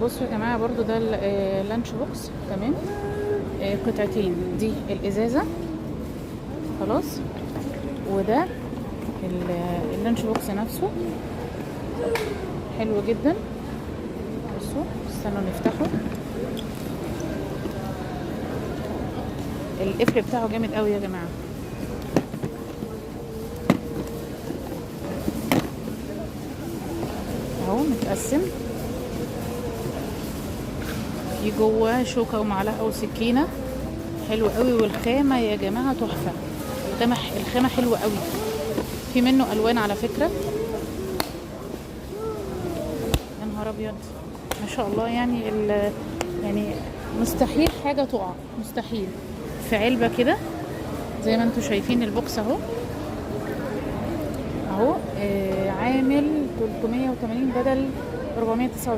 بصوا يا جماعه برضو ده اللانش بوكس. تمام. قطعتين، دي الازازه خلاص، وده اللانش بوكس نفسه. حلو جدا. بصوا استنوا نفتحه. القفل بتاعه جامد قوي يا جماعه. اهو متقسم، في جوه شوكه ومعلقه وسكينه. حلو قوي. والخامه يا جماعه تحفه. الخامه حلوه قوي. في منه الوان على فكره. يا نهار ابيض ما شاء الله. يعني مستحيل حاجه تقع، مستحيل. في علبه كده زي ما انتم شايفين. البوكس اهو عامل 380 بدل 499.